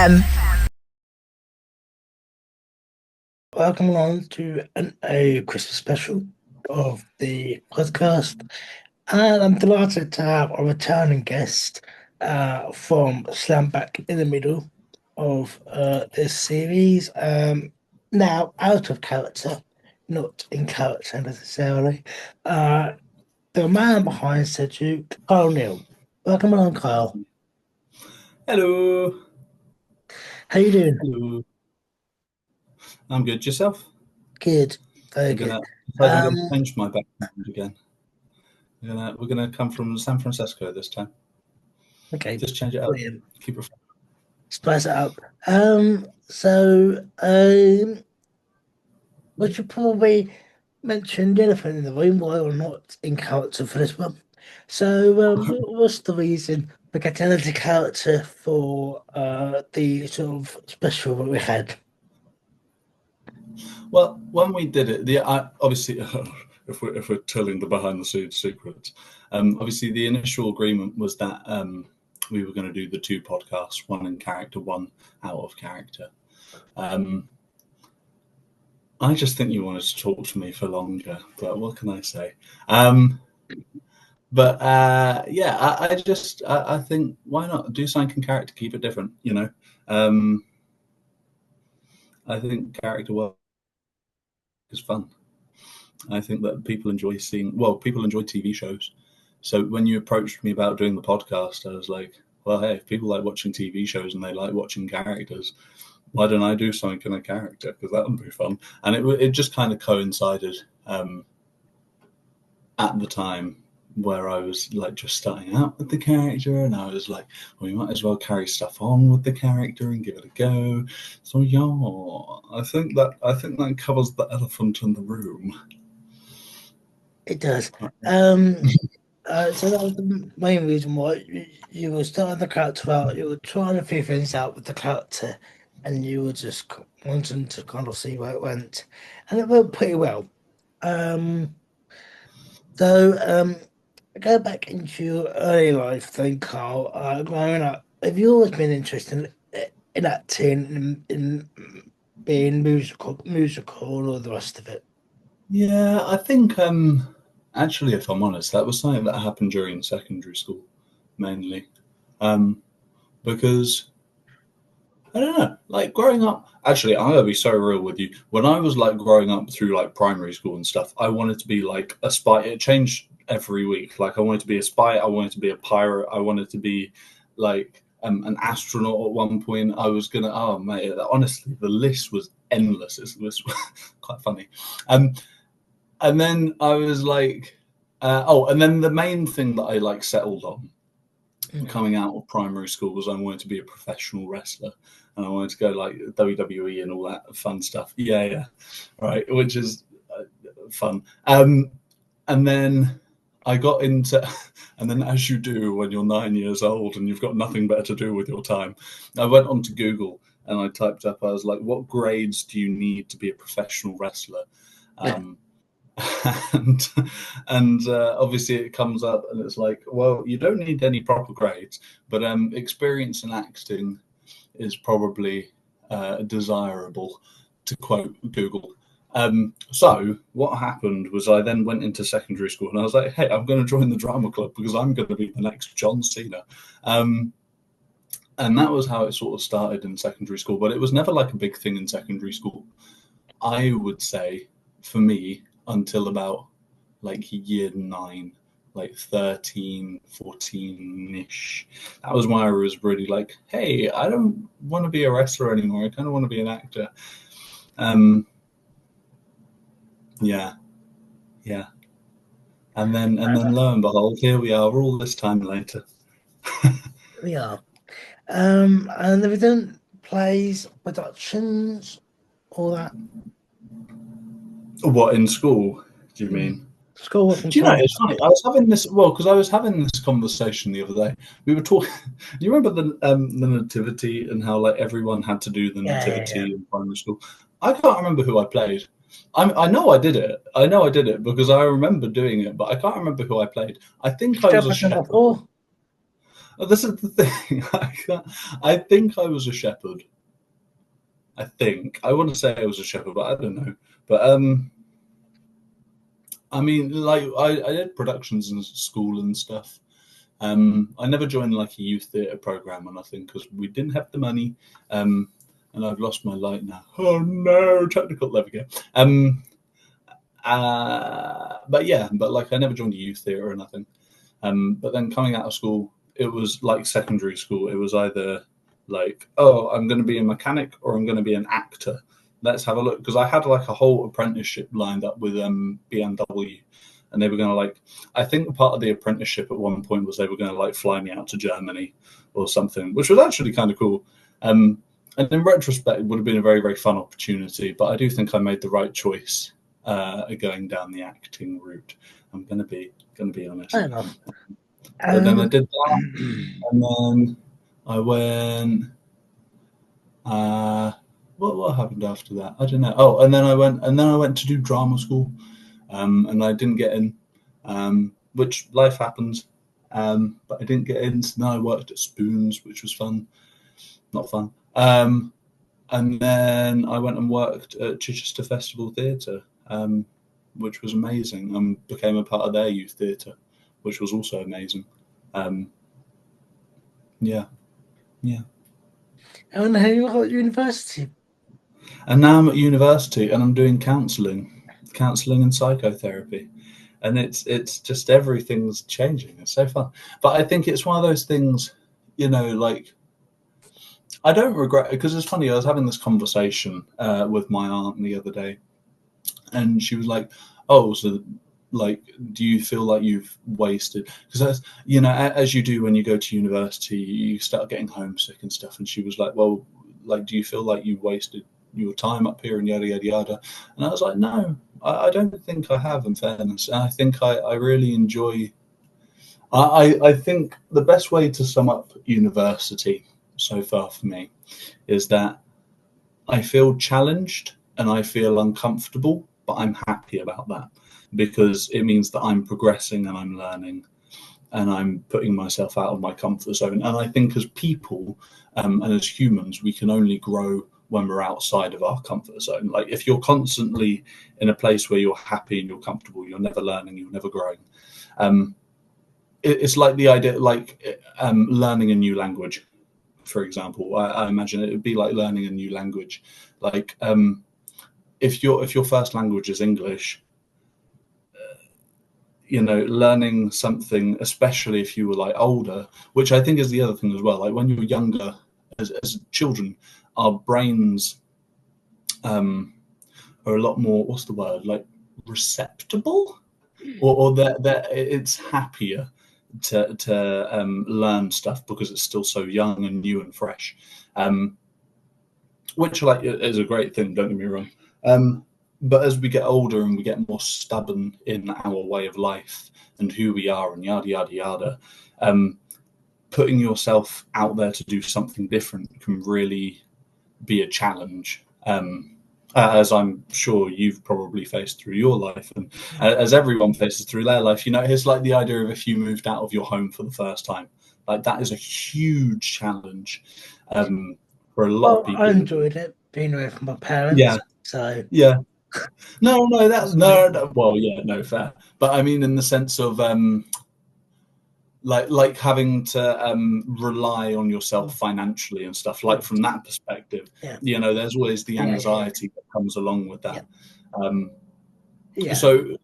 FM. Welcome along to a Christmas special of the podcast. And I'm delighted to have a returning guest from Slam Back in the middle of this series. Now, out of character, not in character necessarily. Uh, the man behind Sedgwick, Kyle Neal. Welcome along, Kyle. Hello. How you doing? Hello. I'm good. Yourself? Good. Very good. I'm gonna change my background again. We're gonna come from San Francisco this time. Okay. Just change it up. Brilliant. Keep it. Spice it up. We should probably mention the elephant in the room, why or not in character for this one. So, what's the reason for getting into character for the sort of special that we had? Well, when we did it, obviously, if we're telling the behind the scenes secrets, obviously the initial agreement was that we were going to do the two podcasts, one in character, one out of character. I just think you wanted to talk to me for longer, but what can I say? I think why not do something in character, keep it different, you know? I think character work is fun. I think that people enjoy TV shows. So when you approached me about doing the podcast, I was like, well, hey, if people like watching TV shows and they like watching characters, why don't I do something in a character? Because that would be fun. And it just kind of coincided at the time where I was like just starting out with the character, and I was like, well, we might as well carry stuff on with the character and give it a go. So yeah, I think that covers the elephant in the room. It does. So that was the main reason why you were starting the character out. You were trying a few things out with the character, and you were just wanting to kind of see where it went, and it went pretty well. Go back into your early life then, Carl. Growing up, have you always been interested in acting, in being musical, or the rest of it? Yeah, I think actually, if I'm honest, that was something that happened during secondary school, mainly, because I don't know, like growing up. Actually, I'm gonna be so real with you. When I was like growing up through like primary school and stuff, I wanted to be like a spy. It changed every week. Like I wanted to be a spy. I wanted to be a pirate. I wanted to be like an astronaut at one point. I was gonna. Oh mate, honestly, the list was endless. It was quite funny. And then I was like, and then the main thing that I like settled on coming out of primary school was I wanted to be a professional wrestler, and I wanted to go like WWE and all that fun stuff. Yeah, right, which is fun. And then I got into, and then as you do when you're 9 years old and you've got nothing better to do with your time, I went onto Google and I typed up, I was like, what grades do you need to be a professional wrestler? And obviously it comes up and it's like, well, you don't need any proper grades, but experience in acting is probably desirable, to quote Google. So what happened was I then went into secondary school and I was like, hey, I'm going to join the drama club because I'm going to be the next John Cena. And that was how it sort of started in secondary school, but it was never like a big thing in secondary school, I would say, for me, until about like year 9, like 13, 14-ish. That was when I was really like, hey, I don't want to be a wrestler anymore. I kind of want to be an actor. Yeah. And then lo and behold, here we are all this time later. We are. And have you done plays, productions, all that? What, in school, do you mean? School. Do you know, it's funny, I was having this conversation the other day. We were talking, do you remember the nativity and how like everyone had to do the nativity in primary school? I can't remember who I played. I know I did it. I know I did it because I remember doing it, but I can't remember who I played. I think I was a shepherd. This is the thing. I think I was a shepherd. I think I want to say I was a shepherd, but I don't know. But I mean, like I did productions in school and stuff. I never joined like a youth theatre program or nothing because we didn't have the money. And I've lost my light now. Oh no, technical. There we go. But yeah, but like I never joined a youth theatre or nothing. But then coming out of school, it was like secondary school. It was either like, oh, I'm going to be a mechanic or I'm going to be an actor. Let's have a look, because I had like a whole apprenticeship lined up with BMW, and they were going to like. I think part of the apprenticeship at one point was they were going to like fly me out to Germany or something, which was actually kind of cool. And in retrospect, it would have been a very, very fun opportunity. But I do think I made the right choice going down the acting route. I'm going to be honest. Fair enough. But then I Um, did that, and then I went. What happened after that? I don't know. Oh, and then I went to do drama school, and I didn't get in, which life happens. But I didn't get in. So then I worked at Spoons, which was fun, not fun. And then I went and worked at Chichester Festival Theatre, which was amazing, and became a part of their youth theatre, which was also amazing. Um, yeah, yeah. and how you got university? And now I'm at university and I'm doing counselling and psychotherapy, and it's just everything's changing. It's so fun, but I think it's one of those things, like I don't regret it because it's funny. I was having this conversation with my aunt the other day, and she was like, "Oh, so like, do you feel like you've wasted?" Because as you do when you go to university, you start getting homesick and stuff. And she was like, "Well, like, do you feel like you wasted your time up here and yada yada yada?" And I was like, "No, I don't think I have. In fairness, and I think I really enjoy. I think the best way to sum up university so far for me is that I feel challenged and I feel uncomfortable, but I'm happy about that because it means that I'm progressing and I'm learning and I'm putting myself out of my comfort zone. And I think as people and as humans, we can only grow when we're outside of our comfort zone. Like if you're constantly in a place where you're happy and you're comfortable, you're never learning, you're never growing. It's like the idea, like learning a new language, for example. I imagine it would be like learning a new language. Like if your first language is English, learning something, especially if you were like older, which I think is the other thing as well. Like when you're younger, as children, our brains are a lot more. What's the word? Like receptible, or that it's happier to learn stuff because it's still so young and new and fresh, which like is a great thing. Don't get me wrong. But as we get older and we get more stubborn in our way of life and who we are and yada yada yada, putting yourself out there to do something different can really be a challenge. As I'm sure you've probably faced through your life, and as everyone faces through their life, it's like the idea of if you moved out of your home for the first time, like that is a huge challenge for a lot of Well, I people. enjoyed it being away from my parents. Yeah, So yeah. No, that's wasn't it? no. Well, yeah, no, fair. But I mean, in the sense of like having to rely on yourself financially and stuff. Like from that perspective, Yeah, there's always the yeah, yeah, anxiety that comes along with yeah, that. Um, yeah. so,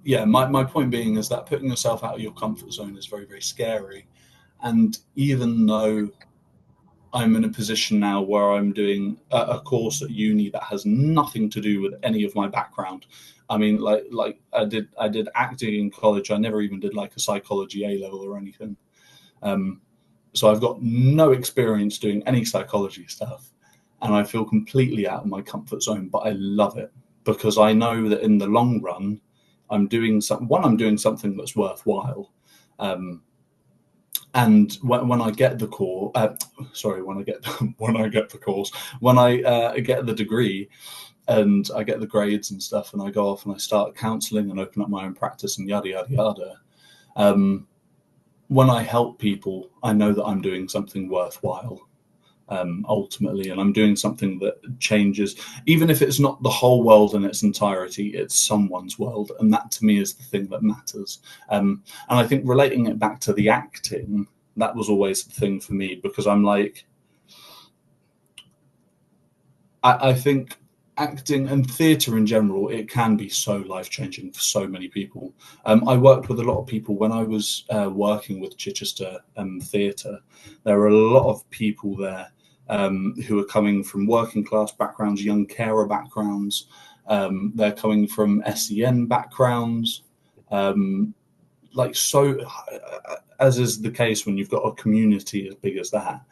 yeah, my point being is that putting yourself out of your comfort zone is very, very scary. And even though I'm in a position now where I'm doing a course at uni that has nothing to do with any of my background. I mean, like I did acting in college. I never even did like a psychology A level or anything. So I've got no experience doing any psychology stuff, and I feel completely out of my comfort zone. But I love it because I know that in the long run, I'm doing something that's worthwhile. And when I get the course, when I get the course, when I get the degree, and I get the grades and stuff, and I go off and I start counselling and open up my own practice and yada yada yada. when I help people, I know that I'm doing something worthwhile, ultimately, and I'm doing something that changes, even if it's not the whole world in its entirety, it's someone's world, and that to me is the thing that matters. And I think relating it back to the acting, that was always the thing for me, because I'm like, I think acting and theatre in general, it can be so life changing for so many people. I worked with a lot of people when I was working with Chichester Theatre. There were a lot of people there who are coming from working class backgrounds, young carer backgrounds. They're coming from SEN backgrounds. Like, so, as is the case when you've got a community as big as that.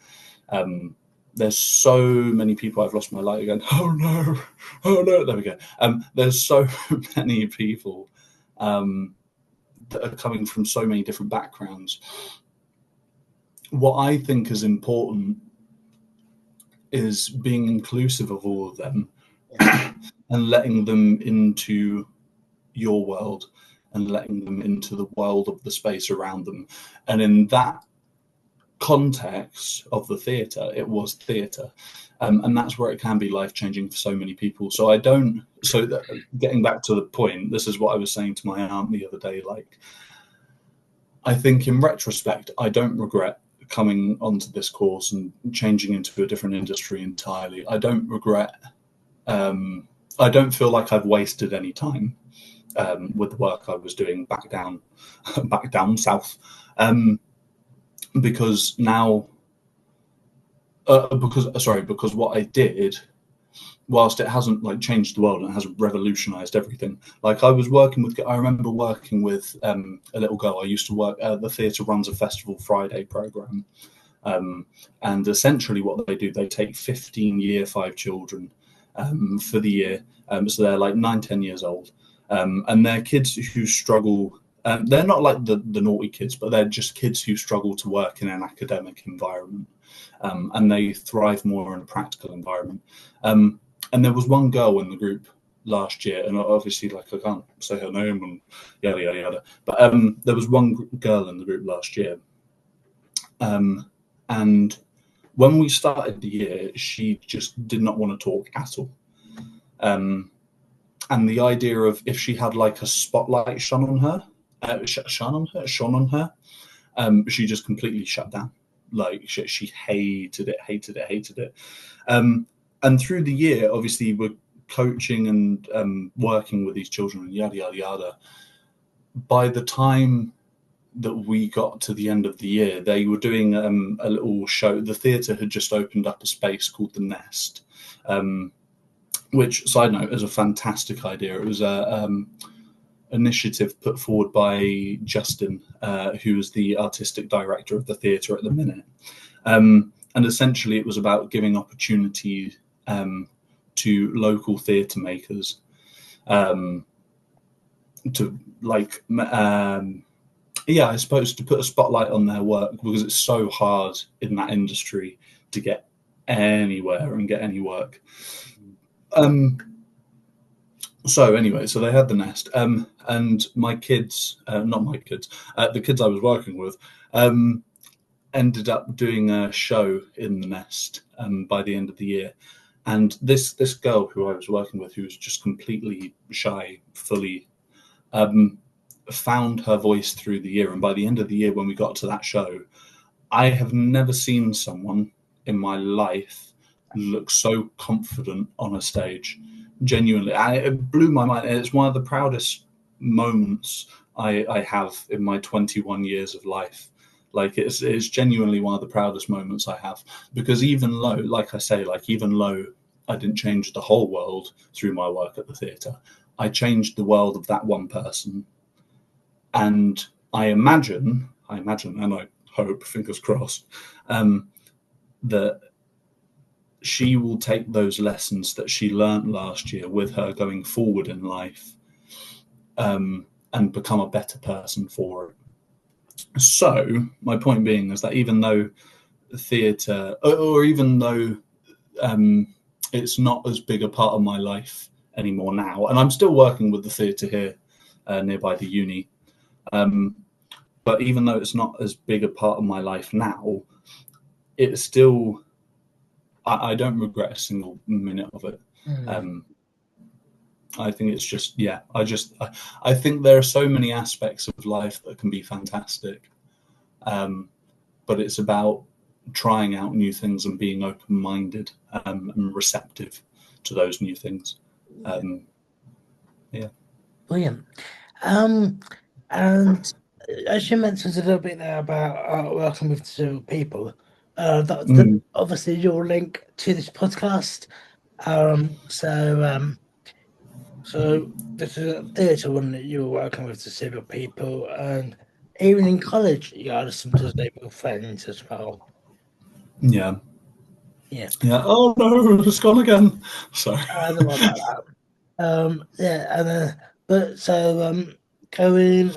There's so many people. I've lost my light again. Oh no, oh no. There we go. There's so many people that are coming from so many different backgrounds. What I think is important is being inclusive of all of them and letting them into your world and letting them into the world of the space around them. And in that context of the theatre, it was theatre, and that's where it can be life-changing for so many people. So getting back to the point, this is what I was saying to my aunt the other day, like, I think in retrospect I don't regret coming onto this course and changing into a different industry entirely. I don't regret, I don't feel like I've wasted any time with the work I was doing back down back down south, because now, because what I did, whilst it hasn't like changed the world and it hasn't revolutionized everything, like I remember working with a little girl. I used to work, the theatre runs a Festival Friday program, and essentially what they do, they take 15 year 5 children for the year, so they're like 9-10 years old, and they're kids who struggle. They're not like the naughty kids, but they're just kids who struggle to work in an academic environment, and they thrive more in a practical environment. And there was one girl in the group last year, and obviously, like, I can't say her name and yada yada yada, but there was one girl in the group last year, and when we started the year, she just did not want to talk at all. And the idea of if she had like a spotlight shone on her, she just completely shut down. Like, she hated it. And through the year, obviously, we're coaching and working with these children and yada yada yada. By the time that we got to the end of the year, they were doing a little show. The theatre had just opened up a space called the Nest, which, side note, is a fantastic idea. It was a initiative put forward by Justin, who is the artistic director of the theatre at the minute. And essentially it was about giving opportunity to local theatre makers to, like, I suppose, to put a spotlight on their work, because it's so hard in that industry to get anywhere and get any work. So anyway, so they had the Nest, and my kids, not my kids, the kids I was working with, ended up doing a show in the Nest by the end of the year. And this girl who I was working with, who was just completely shy, fully, found her voice through the year. And by the end of the year, when we got to that show, I have never seen someone in my life look so confident on a stage. Genuinely, it blew my mind. It's one of the proudest moments I have in my 21 years of life. Like, it's genuinely one of the proudest moments I have, because even though, like I say, like, even though I didn't change the whole world through my work at the theatre, I changed the world of that one person. And I imagine, and I hope, fingers crossed, that she will take those lessons that she learned last year with her going forward in life, and become a better person for it. So my point being is that even though theatre, or even though it's not as big a part of my life anymore now, and I'm still working with the theatre here nearby the uni, But even though it's not as big a part of my life now, it's still, I don't regret a single minute of it. Mm. Um, I think it's just, yeah, I think there are so many aspects of life that can be fantastic. Um, but it's about trying out new things and being open-minded, and receptive to those new things. Um, yeah. Brilliant. Um, and as you mentioned a little bit there about working with disabled people, that Mm, obviously your link to this podcast. So this is a theatre one that you were working with disabled people, and even in college, you had some disabled friends as well. yeah. Yeah, Yeah. Oh no, it's gone again. Sorry. I don't know about that. Yeah, and but so going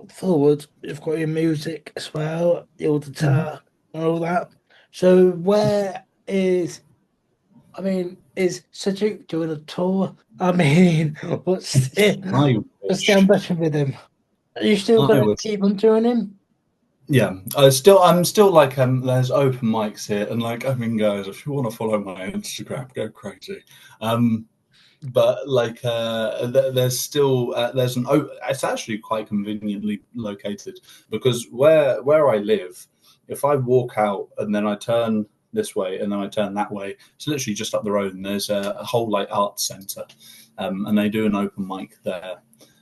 forward, you've got your music as well, your Mhm. guitar and all that. So I mean, is Cedric doing a tour? I mean, I what's the wish. ambition with him? Are you still I gonna wish. keep on doing him? Yeah. I'm still like, there's open mics here, and like, I mean, guys, if you want to follow my Instagram, go crazy. Um, but like, there's still, it's actually quite conveniently located, because where I live, if I walk out and then I turn this way and then I turn that way, it's literally just up the road, and there's a whole like arts centre, and they do an open mic there.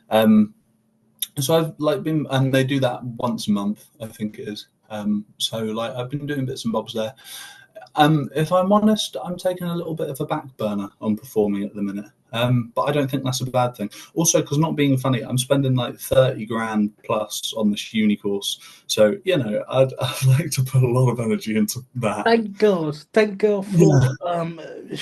Um, so I've like been, and they do that once a month, I think it is. So like I've been doing bits and bobs there. If I'm honest, I'm taking a little bit of a back burner on performing at the minute. But I don't think that's a bad thing. Also, because not being funny, I'm spending like 30 grand plus on this uni course. So, I'd like to put a lot of energy into that. Thank God Yeah. for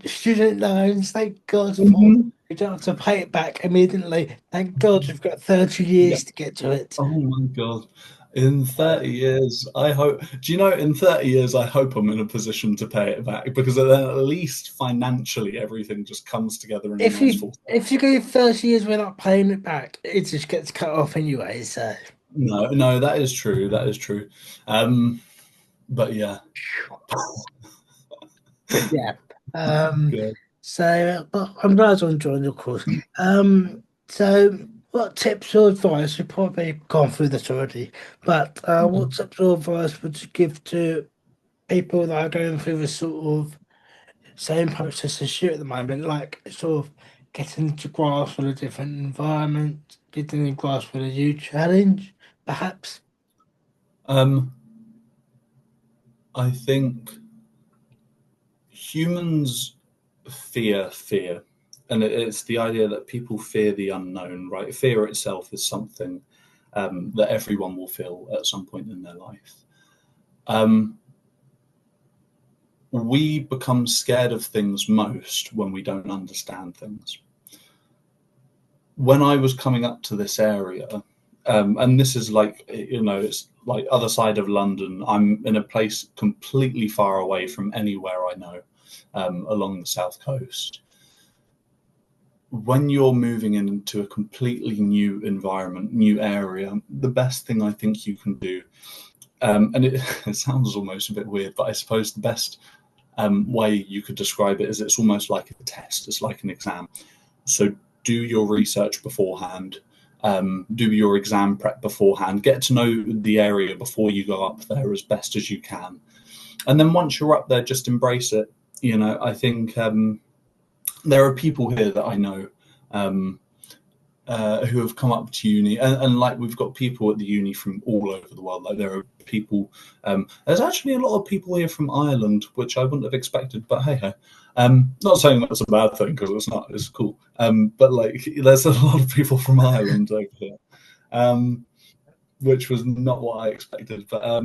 student loans. Thank God for Hmm. you don't have to pay it back immediately. Thank God you've got 30 Yeah. years to get to it. Oh my God. In Uh, 30 years, I hope, do you know, in 30 years, I hope I'm in a position to pay it back, because then at least financially everything just comes together in a nice full if circle. you go 30 years without paying it back, it just gets cut off anyway. So No, no, that is true. That is true. Um, but yeah. yeah. Um Good. but I'm glad you're enjoying your course. So what tips or advice, you've probably gone through this already, but what tips or advice would you give to people that are going through the sort of same process as you at the moment, like sort of getting to grasp with a different environment, getting to grasp with a new challenge, perhaps? Um, I think humans fear, and it's the idea that people fear the unknown, right? Fear itself is something, that everyone will feel at some point in their life. Um, we become scared of things most when we don't understand things. When I was coming up to this area, and this is like, it's like other side of London. I'm in a place completely far away from anywhere I know, along the south coast. When you're moving into a completely new environment, new area, the best thing I think you can do, and it sounds almost a bit weird, but I suppose the best way you could describe it is it's almost like a test, it's like an exam. So do your research beforehand, do your exam prep beforehand, get to know the area before you go up there as best as you can. And then once you're up there, just embrace it. I think, there are people here that I know, um, who have come up to uni, and like we've got people at the uni from all over the world. Like there are people, there's actually a lot of people here from Ireland, which I wouldn't have expected, but hey, hey. Not saying that's a bad thing, because it's not, it's cool. But like there's a lot of people from Ireland over here, um, which was not what I expected. Oh,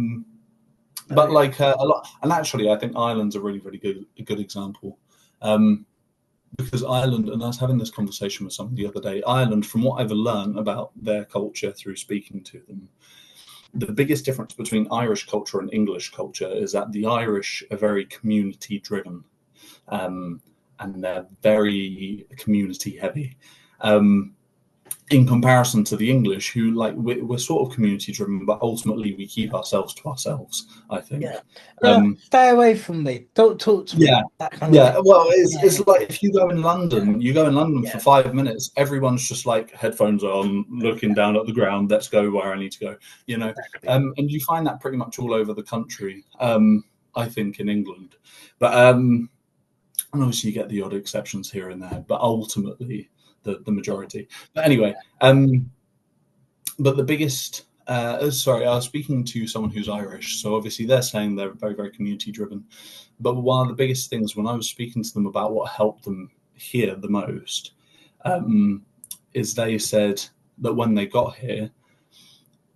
But like, a lot, and actually I think Ireland's a really, really good example. Um, because Ireland, and I was having this conversation with someone the other day, Ireland, from what I've learned about their culture through speaking to them, the biggest difference between Irish culture and English culture is that the Irish are very community driven, um, and they're very community heavy. Um, in comparison to the English, who like we're sort of community driven, but ultimately we keep ourselves to ourselves, I Yeah. think. Yeah. Um, Stay away from me. Don't talk to me. yeah, That kind of yeah. thing. Well, Yeah. it's like if you go in Yeah. London, you go in London for Yeah. 5 minutes, everyone's just like headphones on, looking Yeah. down at the ground. Let's go where I need to go, you know. Exactly. And you find that pretty much all over the country. I think in England, but and obviously you get the odd exceptions here and there, but ultimately the majority. But anyway, but the biggest sorry, I was speaking to someone who's Irish, so obviously they're saying they're very, very community driven. But one of the biggest things when I was speaking to them about what helped them here the most um, is they said that when they got here,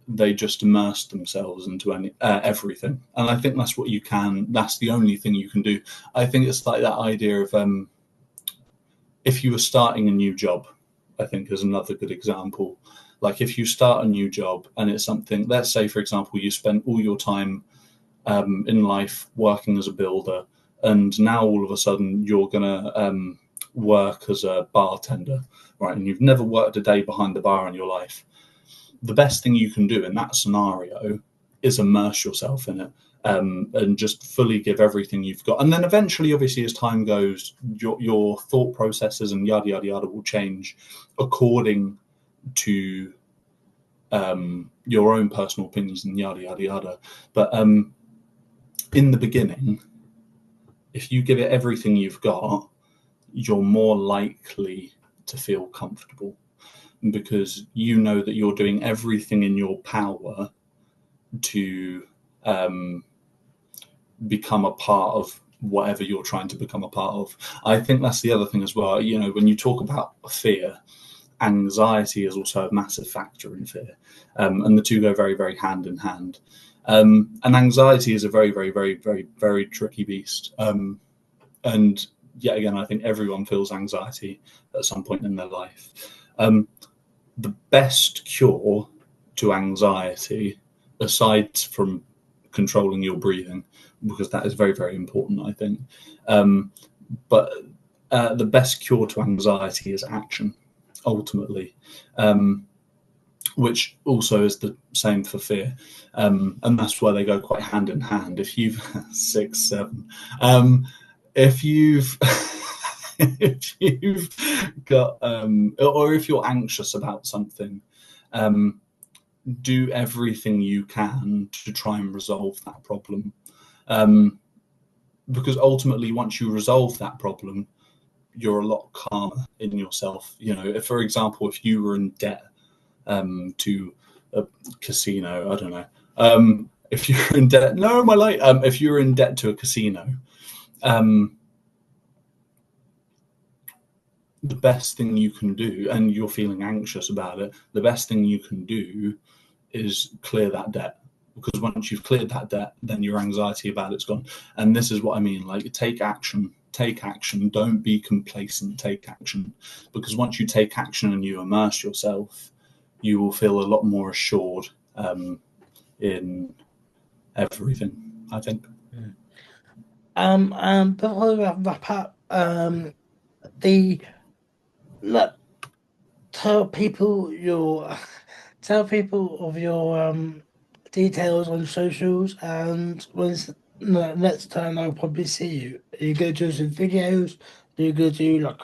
they just immersed themselves into everything. And I think that's what you can, that's the only thing you can do. I think it's like that idea of if you were starting a new job, I think is another good example. Like if you start a new job and it's something, let's say, for example, you spent all your time in life working as a builder, and now all of a sudden you're going to work as a bartender, right? And you've never worked a day behind the bar in your life. The best thing you can do in that scenario is immerse yourself in it. And just fully give everything you've got. And then eventually, obviously, as time goes, your thought processes and yada, yada, yada will change according to your own personal opinions and yada, yada, yada. But in the beginning, if you give it everything you've got, you're more likely to feel comfortable because you know that you're doing everything in your power to um, become a part of whatever you're trying to become a part of. I think that's the other thing as well. You know, when you talk about fear, anxiety is also a massive factor in fear, and the two go very, very hand in hand. And anxiety is a very, very, very, very, very tricky beast. And yet again, I think everyone feels anxiety at some point in their life. Um, the best cure to anxiety, aside from controlling your breathing, because that is very, very important, I think. But the best cure to anxiety is action, ultimately, which also is the same for fear. And that's why they go quite hand in hand. If you've 6, 7, if you've if you've got or if you're anxious about something, um, do everything you can to try and resolve that problem. Um, because ultimately, once you resolve that problem, you're a lot calmer in yourself. You know, if, for example, if you were in debt to a casino, I don't know. If you're in debt, no, my light. If you're in debt to a casino, um, the best thing you can do, and you're feeling anxious about it, the best thing you can do is clear that debt. Because once you've cleared that debt, then your anxiety about it's gone. And this is what I mean, like take action, take action. Don't be complacent, take action. Because once you take action and you immerse yourself, you will feel a lot more assured in everything, I think. Mm. Before we wrap up, the look, tell people your tell people of your details on socials, and when's the next time I'll probably see you. Are you gonna do some videos? Are you gonna do like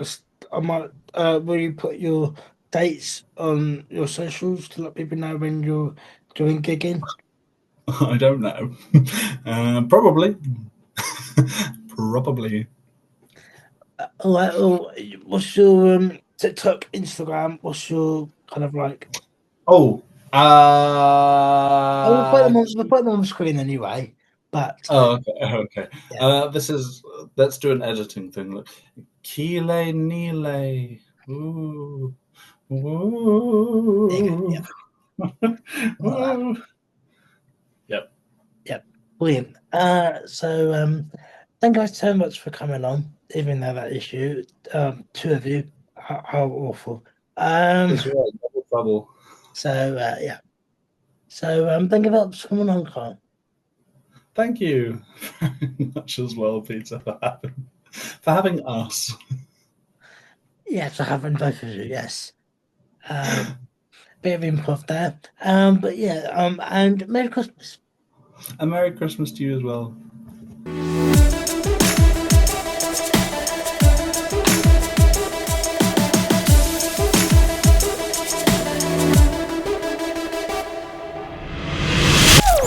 I might will you put your dates on your socials to let people know when you're doing gigging? I don't know. Probably. Probably. All right, well, what's your TikTok, Instagram? What's your kind of like? Oh, I will put them on. We'll put them on the screen anyway. But oh, okay, okay. yeah, This is let's do an editing thing. Look, Kile Nile. Ooh, there you go. ooh, Yep, like that. ooh. Yep. Yep, brilliant. Thank you guys so much for coming on, even though that issue, two of you, how awful. Um, It's all right. Double trouble. yeah. Thank you for coming on, Carl. Thank you very much as well, Peter, for having us. Yes, I have both of you. Yes. Um, Bit of improv there. But yeah, and Merry Christmas. A Merry Christmas to you as well.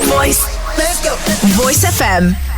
Voice. Let's go. Voice FM.